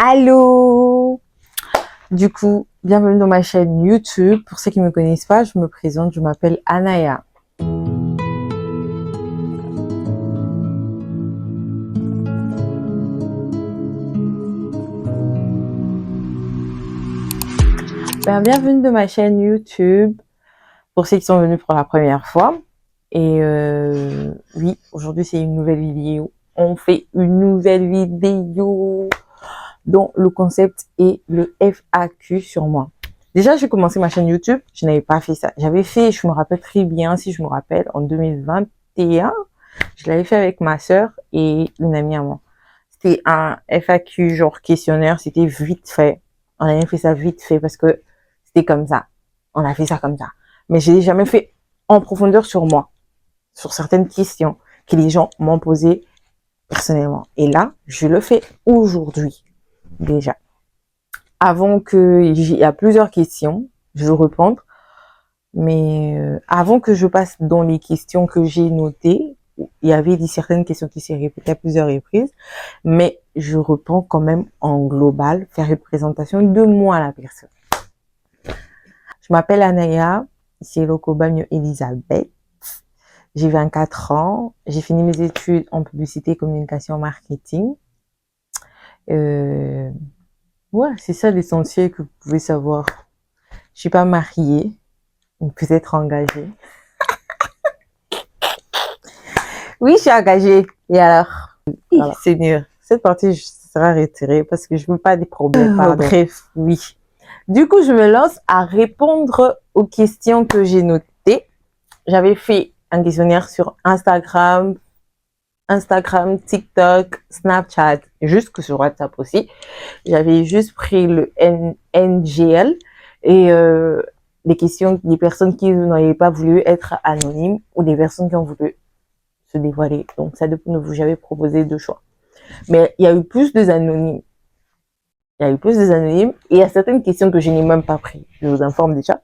Allô! Du coup, bienvenue dans ma chaîne YouTube. Pour ceux qui ne me connaissent pas, je me présente, je m'appelle Anaya. Bienvenue dans ma chaîne YouTube. Pour ceux qui sont venus pour la première fois. Et oui, aujourd'hui c'est une nouvelle vidéo. On fait une nouvelle vidéo dont le concept est le FAQ sur moi. Déjà, j'ai commencé ma chaîne YouTube, je n'avais pas fait ça. J'avais fait, je me rappelle très bien, si je me rappelle, en 2021, je l'avais fait avec ma sœur et une amie à moi. C'était un FAQ, genre questionnaire, c'était vite fait. On avait fait ça vite fait parce que c'était comme ça. On a fait ça comme ça. Mais je l'ai jamais fait en profondeur sur moi, sur certaines questions que les gens m'ont posées personnellement. Et là, je le fais aujourd'hui, déjà. Avant que, il y a plusieurs questions, je vais répondre, mais avant que je passe dans les questions que j'ai notées, il y avait certaines questions qui s'est répétées à plusieurs reprises, mais je réponds quand même en global, faire représentation de moi la personne. Je m'appelle Anaya, c'est Lokobamio Elisabeth, j'ai 24 ans, j'ai fini mes études en publicité, communication, marketing. Ouais, c'est ça l'essentiel que vous pouvez savoir. Je suis pas mariée, peut-être engagée. Oui, je suis engagée. Et alors? Voilà. Seigneur, cette partie sera retirée parce que je veux pas des problèmes. Bref, oui. Du coup, je me lance à répondre aux questions que j'ai notées. J'avais fait un questionnaire sur Instagram, TikTok, Snapchat, jusque sur WhatsApp aussi. J'avais juste pris le NGL et les questions des personnes qui n'avaient pas voulu être anonymes ou des personnes qui ont voulu se dévoiler. Donc, ça dépend de vous. J'avais proposé deux choix. Mais il y a eu plus d'anonymes. Il y a eu plus d'anonymes et il y a certaines questions que je n'ai même pas pris. Je vous informe déjà.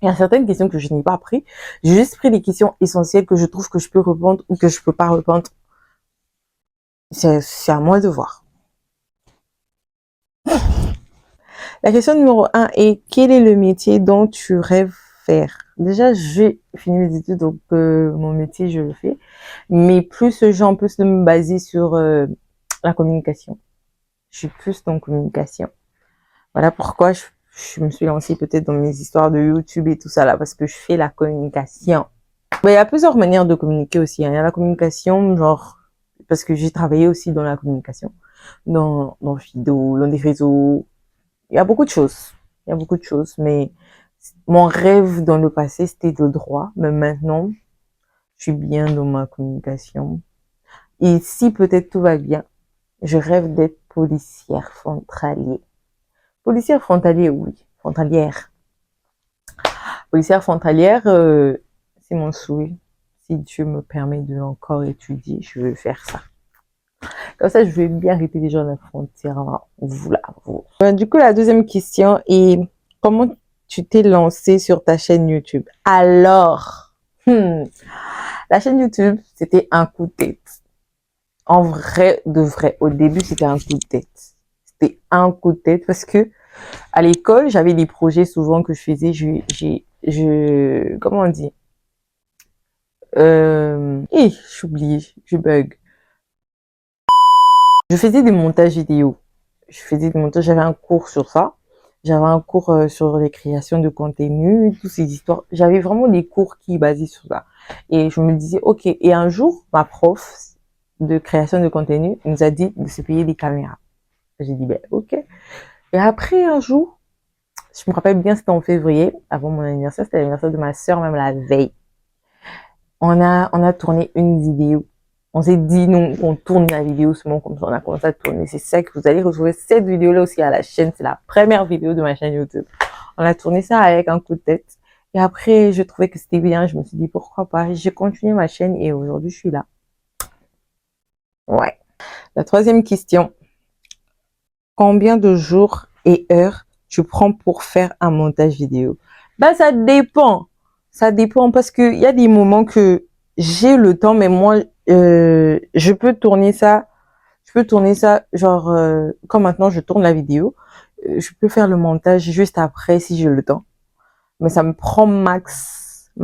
Il y a certaines questions que je n'ai pas pris. J'ai juste pris les questions essentielles que je trouve que je peux répondre ou que je peux pas répondre. C'est à moi de voir. La question numéro 1 est: quel est le métier dont tu rêves faire? Déjà, j'ai fini mes études, donc mon métier, je le fais. Mais plus j'en plus de me baser sur la communication. Je suis plus dans communication. Voilà pourquoi je me suis lancée peut-être dans mes histoires de YouTube et tout ça là, parce que je fais la communication. Mais il y a plusieurs manières de communiquer aussi. Hein. Il y a la communication, genre, parce que j'ai travaillé aussi dans la communication, dans vidéo, dans des réseaux. Il y a beaucoup de choses. Il y a beaucoup de choses, mais mon rêve dans le passé, c'était le droit. Mais maintenant, je suis bien dans ma communication. Et si peut-être tout va bien, je rêve d'être policière frontalier. Policière frontalier, oui. Frontalière. Policière frontalière, c'est mon souhait. Si Dieu me permet de encore étudier, je veux faire ça. Comme ça, je vais bien arrêter les gens à la frontière. Du coup, la deuxième question est: comment tu t'es lancé sur ta chaîne YouTube? Alors, la chaîne YouTube, c'était un coup de tête. En vrai, de vrai, au début, c'était un coup de tête. C'était un coup de tête parce que à l'école, j'avais des projets souvent que je faisais. Comment on dit? J'ai oublié, je bug. Je faisais des montages vidéo. J'avais un cours sur ça. J'avais un cours sur les créations de contenu, toutes ces histoires. J'avais vraiment des cours qui basaient sur ça. Et je me disais, ok. Et un jour, ma prof de création de contenu nous a dit de se payer des caméras. J'ai dit, ben, ok. Et après, un jour, je me rappelle bien, c'était en février, avant mon anniversaire, c'était l'anniversaire de ma sœur, même la veille. On a tourné une vidéo. On s'est dit, non, on tourne la vidéo seulement comme ça, on a commencé à tourner. C'est ça que vous allez retrouver cette vidéo-là aussi à la chaîne. C'est la première vidéo de ma chaîne YouTube. On a tourné ça avec un coup de tête. Et après, je trouvais que c'était bien. Je me suis dit, pourquoi pas? J'ai continué ma chaîne et aujourd'hui, je suis là. Ouais. La troisième question. Combien de jours et heures tu prends pour faire un montage vidéo? Ben, ça dépend. Ça dépend parce que il y a des moments que j'ai le temps, mais moi, je peux tourner ça. je peux tourner ça, genre, comme maintenant je tourne la vidéo, je peux faire le montage juste après si j'ai le temps. Mais ça me prend max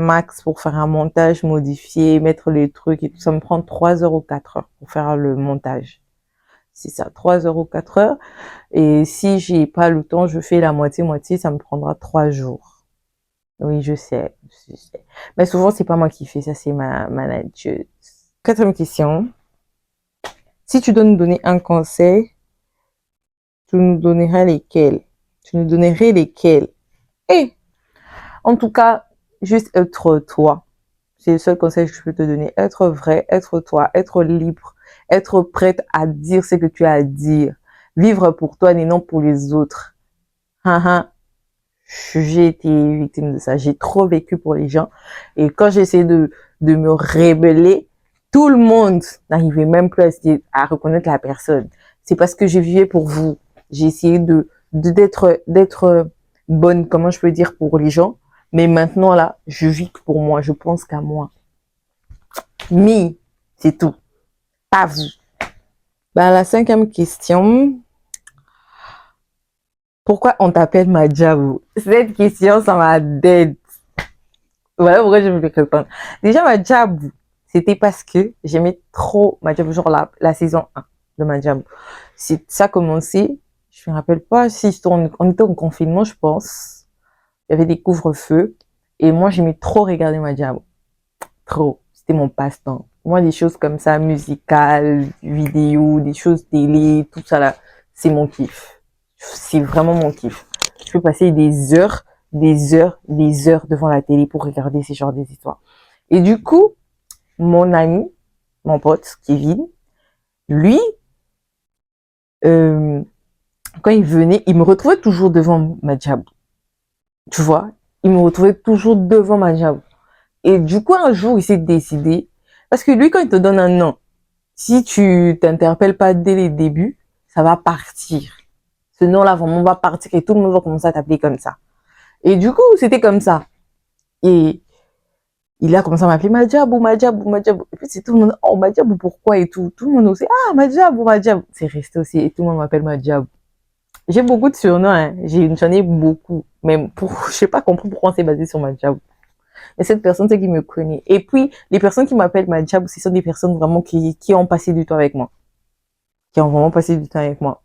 pour faire un montage, modifier, mettre les trucs et tout. Ça me prend 3 heures ou 4 heures pour faire le montage. C'est ça, 3 heures ou 4 heures. Et si j'ai pas le temps, je fais la moitié-moitié, ça me prendra 3 jours. Oui, je sais, je sais. Mais souvent, c'est pas moi qui fais ça, c'est ma manager. Quatrième question. Si tu dois nous donner un conseil, tu nous donnerais lesquels? Tu nous donnerais lesquels? Et, en tout cas, juste être toi. C'est le seul conseil que je peux te donner. Être vrai, être toi, être libre, être prête à dire ce que tu as à dire. Vivre pour toi et non pour les autres. J'ai été victime de ça. J'ai trop vécu pour les gens. Et quand j'essayais de me rébeller, tout le monde n'arrivait même plus à reconnaître la personne. C'est parce que je vivais pour vous. J'ai essayé d'être bonne, comment je peux dire, pour les gens. Mais maintenant, là, je vis que pour moi. Je pense qu'à moi. Mais, c'est tout. Pas vous. Ben, la cinquième question. Pourquoi on t'appelle Madjabou? Cette question, ça m'a dead. Voilà pourquoi je me fais répondre. Déjà, Madjabou, c'était parce que j'aimais trop Madjabou, genre la saison 1 de Madjabou. Ça a commencé, je me rappelle pas si on était en confinement, je pense. Il y avait des couvre-feux. Et moi, j'aimais trop regarder Madjabou. Trop. C'était mon passe-temps. Moi, des choses comme ça, musicales, vidéo, des choses télé, tout ça là, c'est mon kiff. C'est vraiment mon kiff. Je peux passer des heures devant la télé pour regarder ces genres des histoires. Et du coup, mon ami, mon pote, Kevin, lui, quand il venait, il me retrouvait toujours devant Madjabou. Tu vois? Il me retrouvait toujours devant Madjabou. Et du coup, un jour, il s'est décidé, parce que lui, quand il te donne un nom, si tu t'interpelles pas dès les débuts, ça va partir. Ce nom-là, vraiment, va partir et tout le monde va commencer à t'appeler comme ça. Et du coup, c'était comme ça. Et il a commencé à m'appeler Madjabou, Madjabou, Madjabou. Et puis, c'est tout le monde, oh, Madjabou, pourquoi et tout. Tout le monde aussi, ah, Madjabou, Madjabou. C'est resté aussi, et tout le monde m'appelle Madjabou. J'ai beaucoup de surnoms, hein. J'en ai beaucoup. Même je sais pas compris pourquoi on s'est basé sur Madjabou. Mais cette personne, c'est qui me connaît. Et puis, les personnes qui m'appellent Madjabou, ce sont des personnes vraiment qui ont passé du temps avec moi. Qui ont vraiment passé du temps avec moi.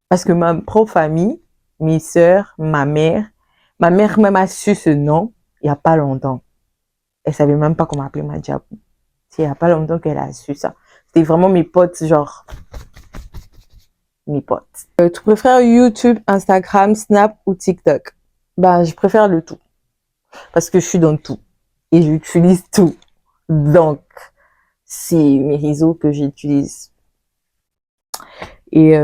Parce que ma propre famille, mes sœurs, ma mère même a su ce nom il n'y a pas longtemps. Elle savait même pas qu'on m'appelait Madjabou. C'est il n'y a pas longtemps qu'elle a su ça. C'était vraiment mes potes, genre, mes potes. Tu préfères YouTube, Instagram, Snap ou TikTok? Ben, je préfère le tout. Parce que je suis dans tout. Et j'utilise tout. Donc, c'est mes réseaux que j'utilise. Et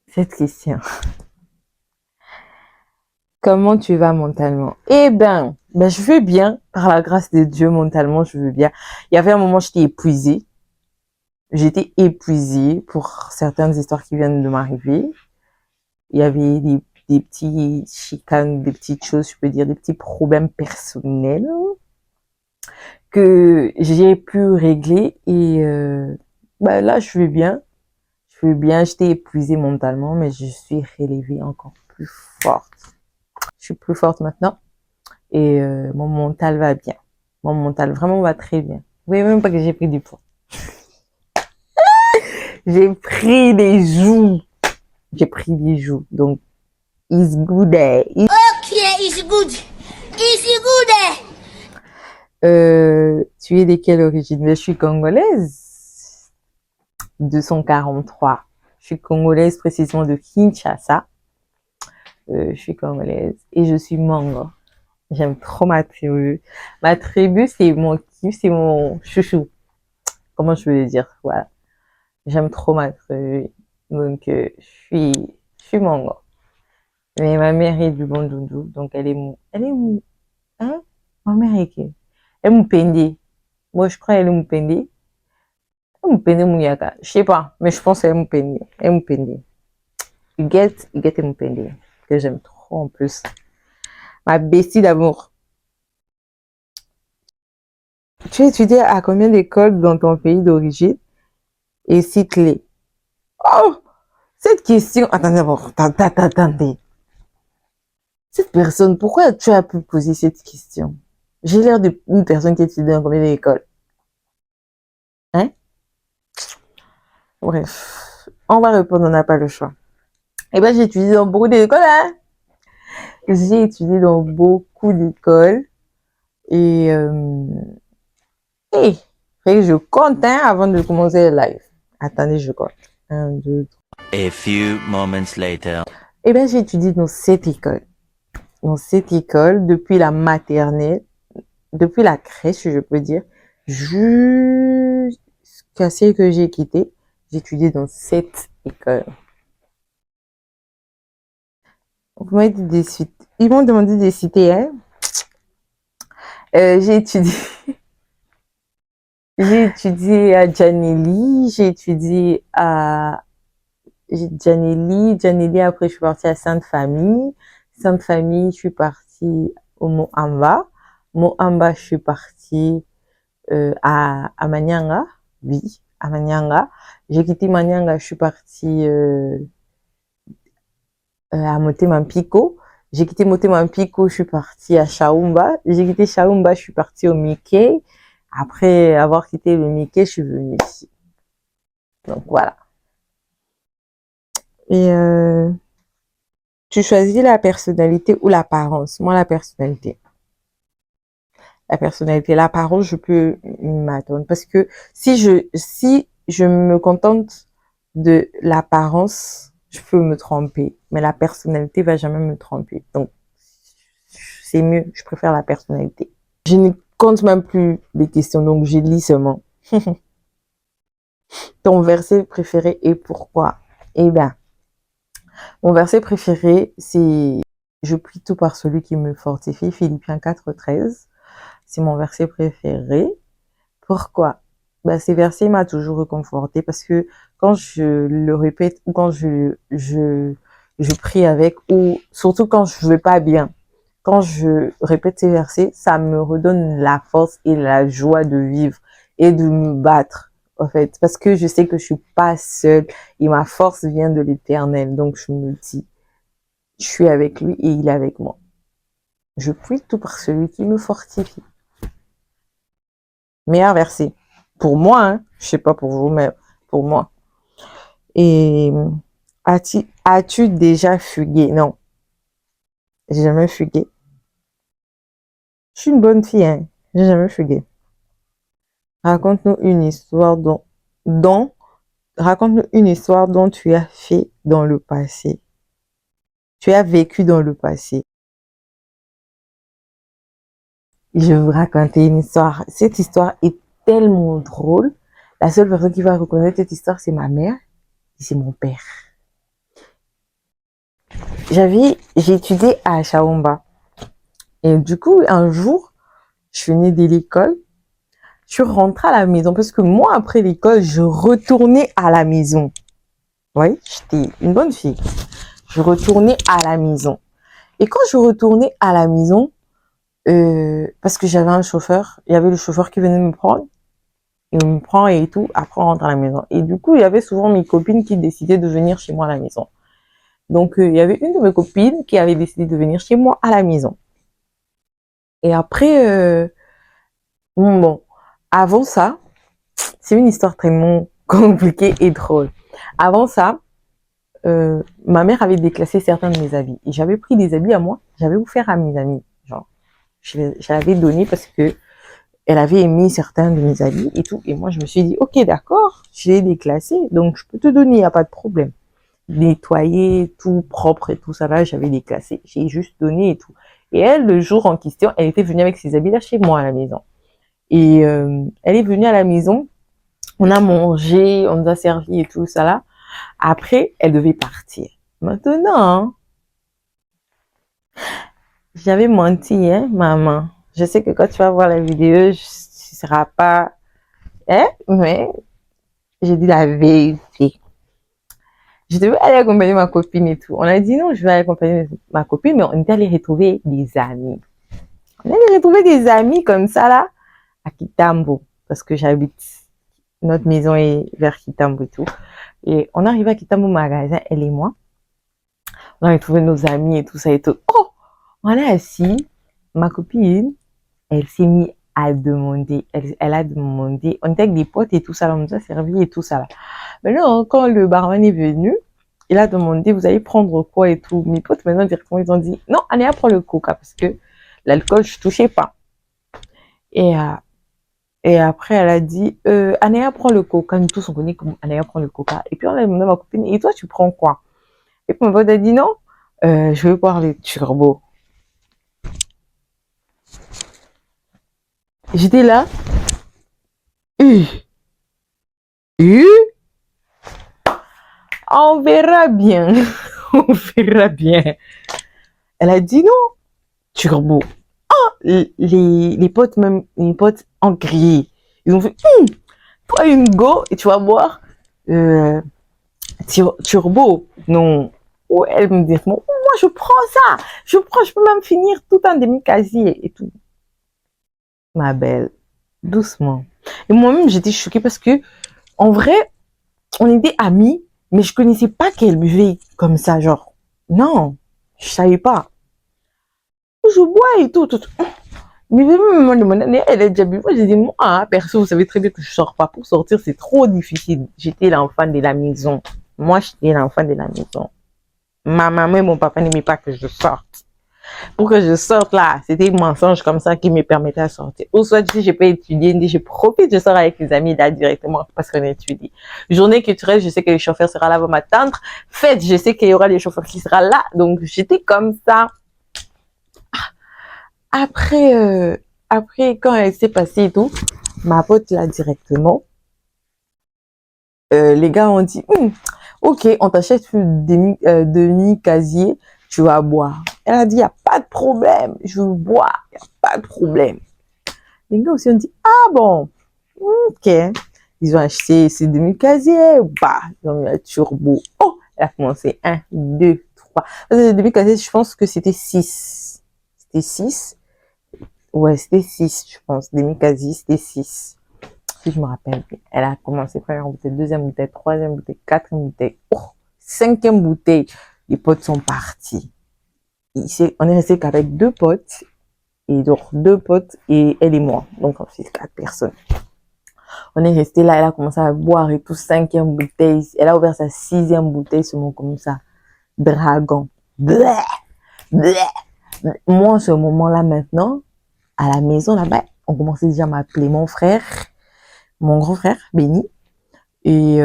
cette question. Comment tu vas mentalement? Eh ben, je vais bien. Par la grâce de Dieu, mentalement, je vais bien. Il y avait un moment, j'étais épuisée. J'étais épuisée pour certaines histoires qui viennent de m'arriver. Il y avait des petits chicanes, des petites choses, je peux dire, des petits problèmes personnels que j'ai pu régler. Et là, je vais bien. Je vais bien. J'étais épuisée mentalement, mais je suis relevée encore plus forte. Je suis plus forte maintenant. Et mon mental va bien. Mon mental vraiment va très bien. Vous voyez même pas que j'ai pris du poids. J'ai pris des joues. J'ai pris des joues. Donc, it's good day. Ok, it's good. It's good. Tu es de quelle origine? Je suis congolaise. 243. Je suis congolaise précisément de Kinshasa. Je suis congolaise. Et je suis Mango. J'aime trop ma tribu. Ma tribu, c'est mon kiff, c'est mon chouchou. Comment je veux le dire? Voilà. J'aime trop ma tribu. Donc, je suis Mango. Mais ma mère est du Bandundu, donc elle est hein? Ma mère est qui? Elle est Mupende. Moi, je crois qu'elle est Mupende. Elle est Mupende Mouyaka. Je sais pas, mais je pense qu'elle est Mupende. Elle est Mupende. You get Mupende. Que j'aime trop en plus. Ma bestie d'amour. Tu as étudié à combien d'écoles dans ton pays d'origine? Et cite-les. Oh! Cette question, attendez d'abord, attendez. Cette personne, pourquoi tu as pu poser cette question? J'ai l'air d'une personne qui étudie dans combien d'écoles? Hein? Bref, on va répondre, on n'a pas le choix. Eh ben, j'ai étudié dans beaucoup d'écoles, hein? J'ai étudié dans beaucoup d'écoles. Et, fait que je compte, hein, avant de commencer le live. Attendez, je compte. 1, 2, 3. A few moments later. Eh ben, j'ai étudié dans cette école. Dans cette école, depuis la maternelle, depuis la crèche, je peux dire, jusqu'à celle que j'ai quittée, j'ai étudié dans cette école. Vous m'avez dit des suites. Ils m'ont demandé des cités, hein. J'ai étudié, j'ai étudié à Janelli, j'ai étudié à Janelli, après je suis partie à Sainte-Famille. Sainte-Famille, je suis partie au Moamba. Moamba, je suis partie à Manyanga. Oui, à Manyanga. J'ai quitté Manyanga, je suis partie à Motema Mpiko. J'ai quitté Motema Mpiko, je suis partie à Shaumba. J'ai quitté Shaumba, je suis partie au Mickey. Après avoir quitté le Mickey, je suis venue ici. Donc voilà. Et tu choisis la personnalité ou l'apparence? Moi, la personnalité. La personnalité, l'apparence, je peux m'attendre. Parce que si je me contente de l'apparence, je peux me tromper. Mais la personnalité va jamais me tromper. Donc, c'est mieux. Je préfère la personnalité. Je ne compte même plus les questions, donc je lis seulement. Ton verset préféré et pourquoi? Eh bien, mon verset préféré, c'est « Je prie tout par celui qui me fortifie », Philippiens 4:13. C'est mon verset préféré. Pourquoi? Ben, ces versets m'a toujours réconforté parce que quand je le répète ou quand je prie avec, ou surtout quand je vais pas bien, quand je répète ces versets, ça me redonne la force et la joie de vivre et de me battre, en fait, parce que je sais que je suis pas seule et ma force vient de l'Éternel. Donc je me dis, je suis avec lui et il est avec moi. Je prie tout par celui qui me fortifie. Meilleur verset. Pour moi, hein. Je sais pas pour vous, mais pour moi. Et as-tu déjà fugué? Non. J'ai jamais fugué. Je suis une bonne fille, hein. J'ai jamais fugué. Raconte-nous une histoire raconte-nous une histoire dont tu as fait dans le passé. Tu as vécu dans le passé. Je vais vous raconter une histoire. Cette histoire est tellement drôle. La seule personne qui va reconnaître cette histoire, c'est ma mère et c'est mon père. J'ai étudié à Shaumba. Et du coup, un jour, je venais de l'école. Je suis rentrée à la maison parce que moi, après l'école, je retournais à la maison. Oui, j'étais une bonne fille. Je retournais à la maison. Et quand je retournais à la maison, parce que j'avais un chauffeur, il y avait le chauffeur qui venait me prendre. Il me prend et tout, après on rentre à la maison. Et du coup, il y avait souvent mes copines qui décidaient de venir chez moi à la maison. Donc, il y avait une de mes copines qui avait décidé de venir chez moi à la maison. Et après, bon, avant ça, c'est une histoire tellement compliquée et drôle. Avant ça, ma mère avait déclassé certains de mes habits. Et j'avais pris des habits à moi, j'avais offert à mes amis. Genre, je l'avais donné parce que elle avait aimé certains de mes habits et tout. Et moi, je me suis dit, ok, d'accord, je l'ai déclassé, donc je peux te donner, il n'y a pas de problème. Nettoyer, tout propre et tout ça là, j'avais déclassé. J'ai juste donné et tout. Et elle, le jour en question, elle était venue avec ses habits là chez moi à la maison. Et elle est venue à la maison, on a mangé, on nous a servi et tout ça là. Après, elle devait partir. Maintenant, hein, j'avais menti, hein, maman. Je sais que quand tu vas voir la vidéo, tu seras pas, hein, mais j'ai dit la vérité. Je devais aller accompagner ma copine et tout. On a dit non, je vais aller accompagner ma copine, mais on était allé retrouver des amis. On est allé retrouver des amis comme ça là, à Kitambo, parce que j'habite Notre maison est vers Kitambo et tout. Et on arrive à Kitambo magasin, elle et moi. On avait trouvé nos amis et tout ça et tout. Oh! On est assis. Ma copine, elle s'est mise à demander. Elle a demandé. On était avec des potes et tout ça. On nous a servi et tout ça. Là. Maintenant, quand le barman est venu, il a demandé, vous allez prendre quoi et tout. Mes potes, maintenant, directement, ils ont dit, non, Anéa prend le coca parce que l'alcool, je touchais pas. Et après, elle a dit, Anéa prend le coca. Nous tous, on connaît comme Anéa prend le coca. Et puis, on a demandé à ma copine, et toi, tu prends quoi? Et puis, mon pote a dit, non, je veux boire les turbos. J'étais là, euh, euh, on verra bien. On verra bien. Elle a dit, non, turbo. Les potes, même, les potes ont crié. Ils ont fait, toi, une go, et tu vas boire, turbo. Non. Oh, elle me dit, moi, je prends ça. Je peux même finir tout en demi-casier et tout. Ma belle, doucement. Et moi-même, j'étais choquée parce que, en vrai, on était amis, mais je connaissais pas qu'elle buvait comme ça, genre. Non, je savais pas. Je bois et tout. Mais même, elle a déjà bu. Moi, j'ai dit, moi, perso, vous savez très bien que je sors pas. Pour sortir, c'est trop difficile. J'étais l'enfant de la maison. Moi, j'étais l'enfant de la maison. Ma maman et mon papa n'aimaient pas que je sorte. Pour que je sorte là, c'était un mensonge comme ça qui me permettait de sortir. Ou soit, si je peux étudier, je profite, je sors avec les amis là directement parce qu'on étudie. Journée culturelle, je sais que le chauffeur sera là pour m'attendre. Fête, je sais qu'il y aura des chauffeurs qui seront là. Donc, j'étais comme ça. Après, quand elle s'est passée et tout, ma pote là directement, les gars ont dit, ok, on t'achète une demi-casier, tu vas boire. Elle a dit, il n'y a pas de problème, je veux boire, il n'y a pas de problème. Les gars aussi ont dit, ah bon, ok. Ils ont acheté ces demi-casiers, bah, ils ont mis un turbo. Oh, elle a commencé 1, 2, 3. Les demi-casiers, je pense que c'était 6. C'était 6. Ouais, c'était 6, je pense. Demi-casier, c'était 6. Si je me rappelle bien. Elle a commencé première bouteille, deuxième bouteille, troisième bouteille, quatrième bouteille. Oh, cinquième bouteille. Les potes sont partis. On est resté qu'avec 2 potes. Et donc, 2 potes et elle et moi. Donc, ensuite, 4 personnes. On est resté là, elle a commencé à boire et tout, 5e bouteille. Elle a ouvert sa 6e bouteille, seulement comme ça. Dragon. Bleh, bleh. Moi, en ce moment-là, maintenant, à la maison, là-bas, on commençait déjà à m'appeler mon frère, mon grand frère, Béni. Et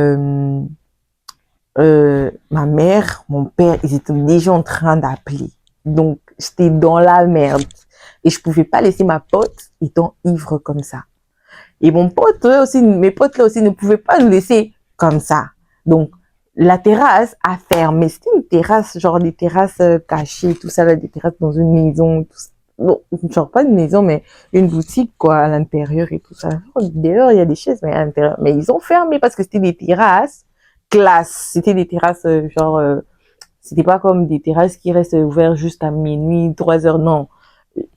ma mère, mon père, ils étaient déjà en train d'appeler. Donc, j'étais dans la merde. Et je pouvais pas laisser ma pote étant ivre comme ça. Et mon pote aussi, mes potes là aussi ne pouvaient pas nous laisser comme ça. Donc, la terrasse a fermé. C'était une terrasse, genre des terrasses cachées, tout ça, là, des terrasses dans une maison, tout ça. Bon, genre pas une maison, mais une boutique, quoi, à l'intérieur et tout ça. D'ailleurs, il y a des chaises, mais à l'intérieur. Mais ils ont fermé parce que c'était des terrasses classe. C'était des terrasses, c'était pas comme des terrasses qui restent ouvertes juste à minuit, 3 heures, non.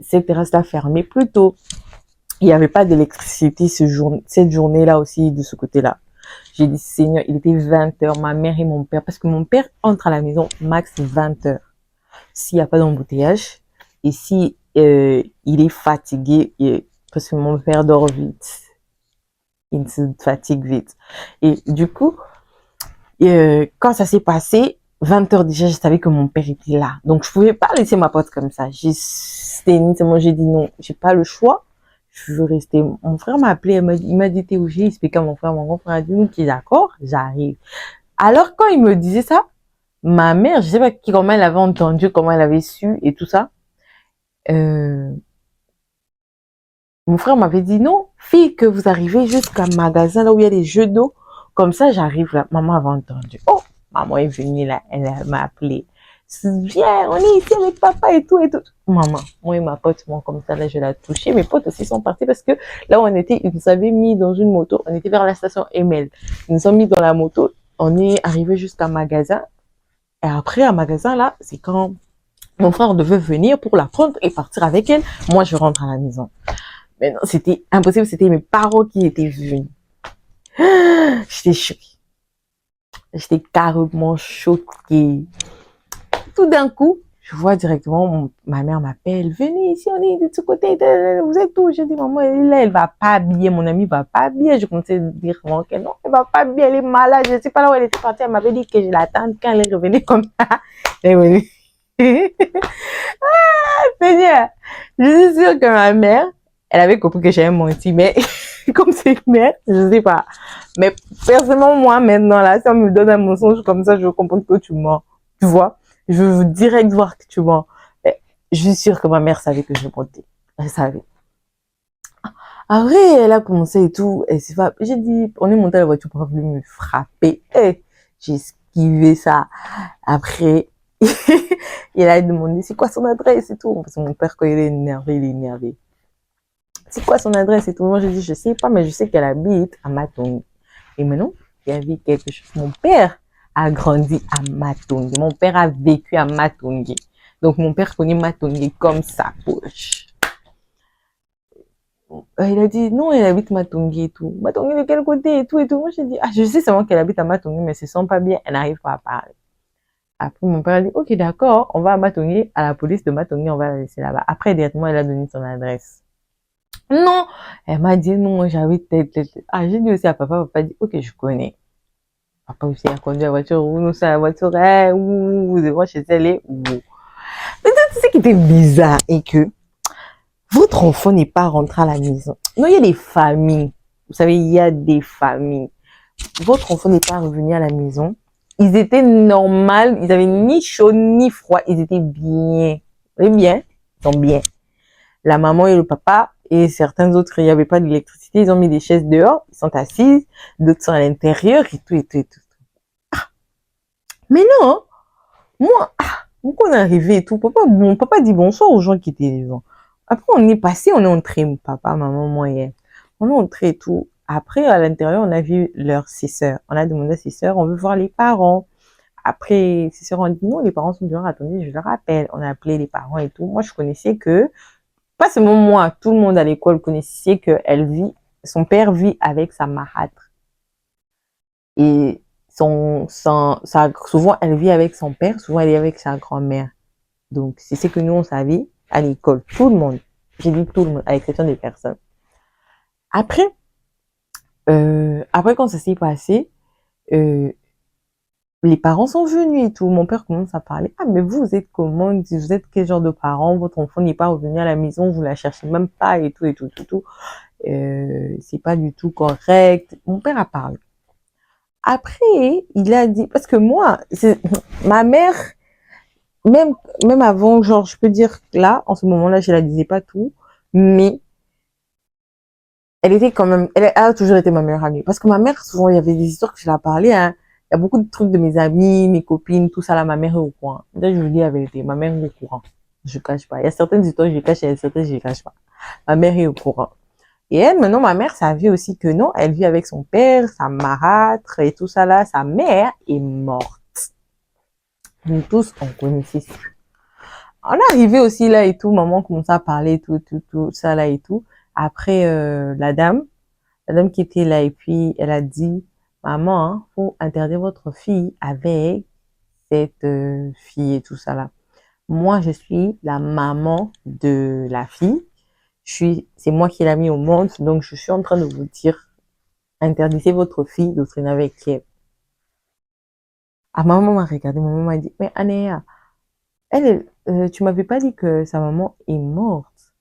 Cette terrasse-là fermée plus tôt. Il n'y avait pas d'électricité cette journée-là aussi, de ce côté-là. J'ai dit, Seigneur, il était 20 heures, ma mère et mon père, parce que mon père entre à la maison max 20 heures. S'il n'y a pas d'embouteillage, et si il est fatigué, parce que mon père dort vite, il se fatigue vite. Et du coup, quand ça s'est passé, 20 heures déjà, je savais que mon père était là. Donc, je pouvais pas laisser ma pote comme ça. J'ai dit non, j'ai pas le choix. Je veux rester. Mon frère m'a appelé, il m'a dit, t'es où? J'ai expliqué à mon frère. Mon grand frère a dit, ok, d'accord, j'arrive. Alors, quand il me disait ça, ma mère, je sais pas comment elle avait entendu, comment elle avait su et tout ça. Mon frère m'avait dit, non, fille, que vous arrivez jusqu'à un magasin là où il y a des jeux d'eau. Comme ça, j'arrive là. Maman avait entendu. Oh, maman est venue là, elle m'a appelé. Viens, on est ici avec papa et tout et tout. Maman, moi et ma pote, moi comme ça, là, je l'ai touché. Mes potes aussi sont partis parce que là où on était, ils nous avaient mis dans une moto. On était vers la station Emel. Ils nous ont mis dans la moto. On est arrivé jusqu'à un magasin. Et après, un magasin là, c'est quand mon frère devait venir pour la prendre et partir avec elle. Moi, je rentre à la maison. Mais non, c'était impossible. C'était mes parents qui étaient venus. J'étais choquée. J'étais carrément choquée. Tout d'un coup, je vois directement ma mère m'appelle. Venez ici, on est de ce côté. Vous êtes où? Je dis, maman, elle est là, elle va pas bien. Mon amie va pas bien. Je commençais à dire que non, elle va pas bien, elle est malade. Je sais pas là où elle était partie. Elle m'avait dit que je l'attende quand elle est revenue comme ça. Elle est venue. Seigneur, je suis sûre que ma mère, elle avait compris que j'avais menti, mais comme c'est une mère, je sais pas. Mais personnellement, moi, maintenant, là, si on me donne un mensonge comme ça, je veux comprendre que tu mens. Tu vois? Je veux direct voir que tu mens. Je suis sûre que ma mère savait que je mentais. Elle savait. Après, elle a commencé et tout. Et c'est pas, j'ai dit, on est monté à la voiture pour venir me frapper. Et j'ai esquivé ça. Après, il a demandé c'est quoi son adresse et tout. Parce que mon père, quand il est énervé, il est énervé. C'est quoi son adresse et tout. Moi, je dis, je sais pas, mais je sais qu'elle habite à Matongi. Et maintenant, il y avait quelque chose. Mon père a grandi à Matongi. Mon père a vécu à Matongi. Donc, mon père connaît Matongi comme sa poche. Il a dit, non, elle habite Matongi et tout. Matongi de quel côté et tout et tout. Moi, j'ai dit, ah, je sais seulement qu'elle habite à Matongi, mais se sent pas bien. Elle n'arrive pas à parler. Après, mon père a dit, ok, d'accord, on va à Matongi, à la police de Matongi, on va la laisser là-bas. Après, directement, elle a donné son adresse. Non! Elle m'a dit, non, j'habite telle. Ah, j'ai dit aussi à papa, papa dit, ok, je connais. Papa aussi a conduit la voiture, où nous sommes la voiture, où devant chez elle est, où. Mais tout ce qui était bizarre et que votre enfant n'est pas rentré à la maison. Non, il y a des familles. Vous savez, il y a des familles. Votre enfant n'est pas revenu à la maison. Ils étaient normaux, ils avaient ni chaud ni froid, ils étaient bien. Vous voyez bien? Ils sont bien. La maman et le papa et certains autres, il n'y avait pas d'électricité, ils ont mis des chaises dehors, ils sont assis, d'autres sont à l'intérieur et tout et tout et tout. Ah. Mais non, moi, quand on est arrivé et tout, mon papa dit bonsoir aux gens qui étaient devant. Après, on est passé, on est entré, papa, maman, moi et elle. On est entré et tout. Après, à l'intérieur, on a vu leurs 6 sœurs. On a demandé à 6 sœurs, on veut voir les parents. Après, 6 sœurs ont dit non, les parents sont dehors, attendez, je le rappelle. On a appelé les parents et tout. Moi, je connaissais que, pas seulement moi, tout le monde à l'école connaissait que son père vit avec sa marâtre. Et souvent, elle vit avec son père, souvent, elle est avec sa grand-mère. Donc, c'est ce que nous, on savait à l'école. Tout le monde. J'ai dit tout le monde, à l'exception des personnes. Après, quand ça s'est passé, les parents sont venus et tout. Mon père commence à parler. Ah, mais vous êtes comment? Vous êtes quel genre de parents? Votre enfant n'est pas revenu à la maison, vous la cherchez même pas et tout et tout et tout. C'est pas du tout correct. Mon père a parlé. Après, il a dit, parce que moi, ma mère, même avant, genre, je peux dire que là, en ce moment-là, je la disais pas tout, mais elle était quand même, elle a toujours été ma meilleure amie. Parce que ma mère, souvent, il y avait des histoires que je la parlais, hein. Il y a beaucoup de trucs de mes amis, mes copines, tout ça là, ma mère est au courant. Là, je vous dis la vérité, ma mère est au courant. Je cache pas. Il y a certaines histoires que je cache, il y a certaines que je cache pas. Ma mère est au courant. Et elle, maintenant, ma mère savait aussi que non, elle vit avec son père, sa marâtre et tout ça là. Sa mère est morte. Nous tous, on connaissait ça. On est arrivé aussi là et tout, maman commençait à parler, tout ça là et tout. Après, la dame qui était là et puis elle a dit, maman, hein, faut interdire votre fille avec cette fille et tout ça là. Moi, je suis la maman de la fille. C'est moi qui l'ai mis au monde, donc je suis en train de vous dire, interdisez votre fille de traîner avec elle. Ah, ma maman m'a regardé, ma maman m'a dit, mais Anéa, tu m'avais pas dit que sa maman est morte.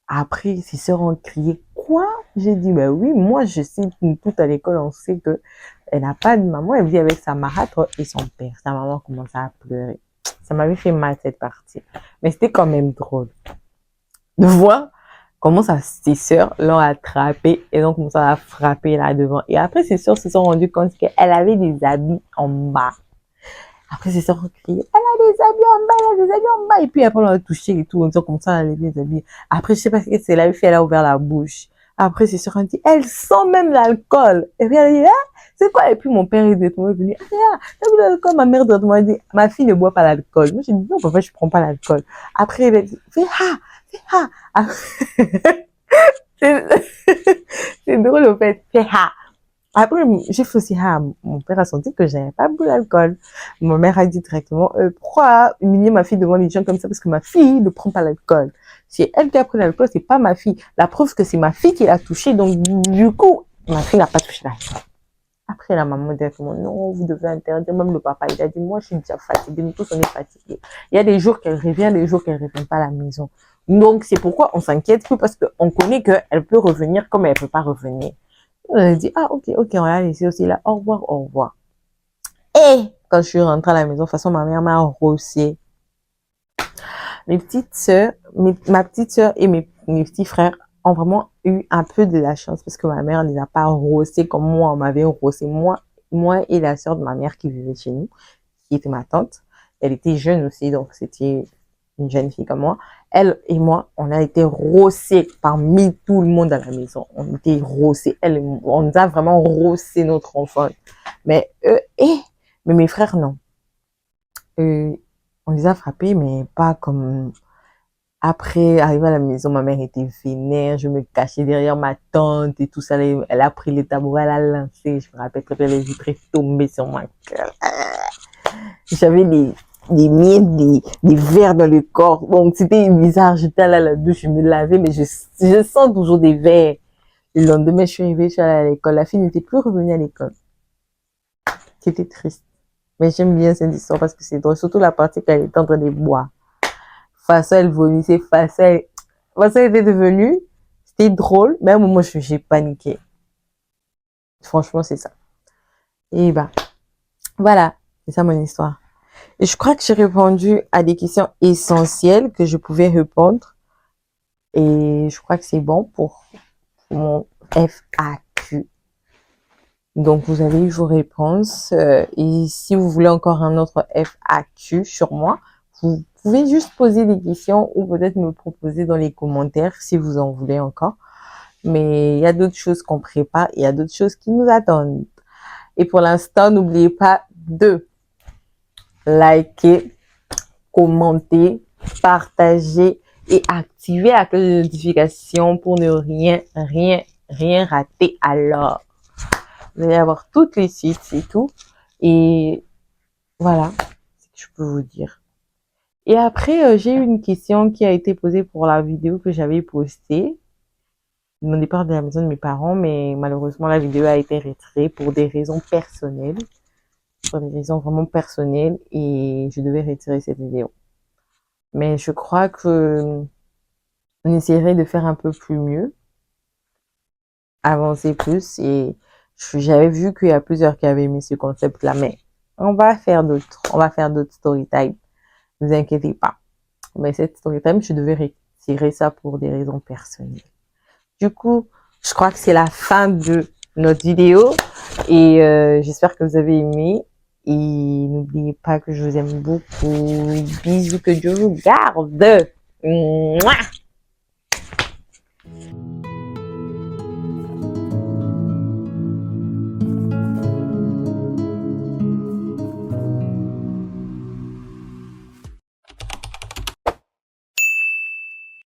Après, ses sœurs ont crié, quoi? J'ai dit, ben oui, moi, je sais, tout à l'école, on sait que elle n'a pas de maman, elle vit avec sa marâtre et son père. Sa maman commençait à pleurer. Ça m'avait fait mal, cette partie. Mais c'était quand même drôle de voir comment ses sœurs l'ont attrapée et donc commencé à la frapper là devant. Et après, ses sœurs se sont rendues compte qu'elle avait des habits en bas. Après, ses sœurs ont crié, elle a des habits en bas, elle a des habits en bas. Et puis après, on l'a touché et tout, on comme ça, elle avait des habits. Après, je sais pas ce que c'est, elle avait fait, elle a ouvert la bouche. Après, ses sœurs ont dit, elle sent même l'alcool. Et puis elle a dit, ah, c'est quoi? Et puis mon père est venu, ah, t'as vu l'alcool? Ma mère m'a dit, ma fille ne boit pas l'alcool. Moi, j'ai dit, non, papa, je prends pas l'alcool. Après, elle a dit, fais ha. C'est drôle, au fait, fais ha. Après, j'ai fait aussi, mon père a senti que j'avais pas bu l'alcool. Ma mère a dit directement, pourquoi humilier ma fille devant les gens comme ça? Parce que ma fille ne prend pas l'alcool. C'est elle qui a pris l'alcool, c'est pas ma fille. La preuve que c'est ma fille qui l'a touché. Donc, du coup, ma fille n'a pas touché l'alcool. Après, la maman directement, non, vous devez interdire. Même le papa, il a dit, moi, je suis déjà fatiguée. Nous tous, on est fatigués. Il y a des jours qu'elle revient, des jours qu'elle revient pas à la maison. Donc, c'est pourquoi on s'inquiète plus parce qu'on connaît qu'elle peut revenir comme elle peut pas revenir. On a dit, ah, ok, on l'a laissé aussi là. Au revoir, au revoir. Et quand je suis rentrée à la maison, de toute façon, ma mère m'a rossé. Mes petites sœurs, ma petite sœur et mes petits frères ont vraiment eu un peu de la chance parce que ma mère ne les a pas rossés comme moi, on m'avait rossé. Moi et la sœur de ma mère qui vivait chez nous, qui était ma tante. Elle était jeune aussi, donc c'était une jeune fille comme moi. Elle et moi, on a été rossés parmi tout le monde à la maison. On était rossés. On nous a vraiment rossé notre enfant. Mais mais mes frères, non. On les a frappés, mais pas comme... Après, arrivé à la maison, ma mère était vénère. Je me cachais derrière ma tante et tout ça. Elle a pris le tabouret, elle a lancé. Je me rappelle très bien, les vitres tombées sur ma gueule. J'avais des miettes, des verres dans le corps. Donc, c'était bizarre. J'étais allée à la douche, je me lavais, mais je sens toujours des verres. Le lendemain, je suis arrivée, je suis allée à l'école. La fille n'était plus revenue à l'école. C'était triste. Mais j'aime bien cette histoire parce que c'est drôle. Surtout la partie qu'elle était en train de boire. Face à elle vomissait, face à elle était devenue. C'était drôle, mais à un moment, j'ai paniqué. Franchement, c'est ça. Et bah, voilà. C'est ça mon histoire. Et je crois que j'ai répondu à des questions essentielles que je pouvais répondre. Et je crois que c'est bon pour mon FAQ. Donc, vous avez eu vos réponses. Et si vous voulez encore un autre FAQ sur moi, vous pouvez juste poser des questions ou peut-être me proposer dans les commentaires si vous en voulez encore. Mais il y a d'autres choses qu'on prépare, il y a d'autres choses qui nous attendent. Et pour l'instant, n'oubliez pas de liker, commenter, partager et activer la cloche de notification pour ne rien rater. Alors, vous allez avoir toutes les suites et tout. Et voilà ce que je peux vous dire. Et après, j'ai eu une question qui a été posée pour la vidéo que j'avais postée. Mon départ de la maison de mes parents, mais malheureusement, la vidéo a été retirée pour des raisons personnelles. Pour des raisons vraiment personnelles et je devais retirer cette vidéo. Mais je crois que on essaierait de faire un peu plus mieux, avancer plus et j'avais vu qu'il y a plusieurs qui avaient aimé ce concept-là, mais on va faire d'autres story time. Ne vous inquiétez pas. Mais cette story time, je devais retirer ça pour des raisons personnelles. Du coup, je crois que c'est la fin de notre vidéo et j'espère que vous avez aimé. Et n'oubliez pas que je vous aime beaucoup. Bisous, que Dieu vous garde. Mouah!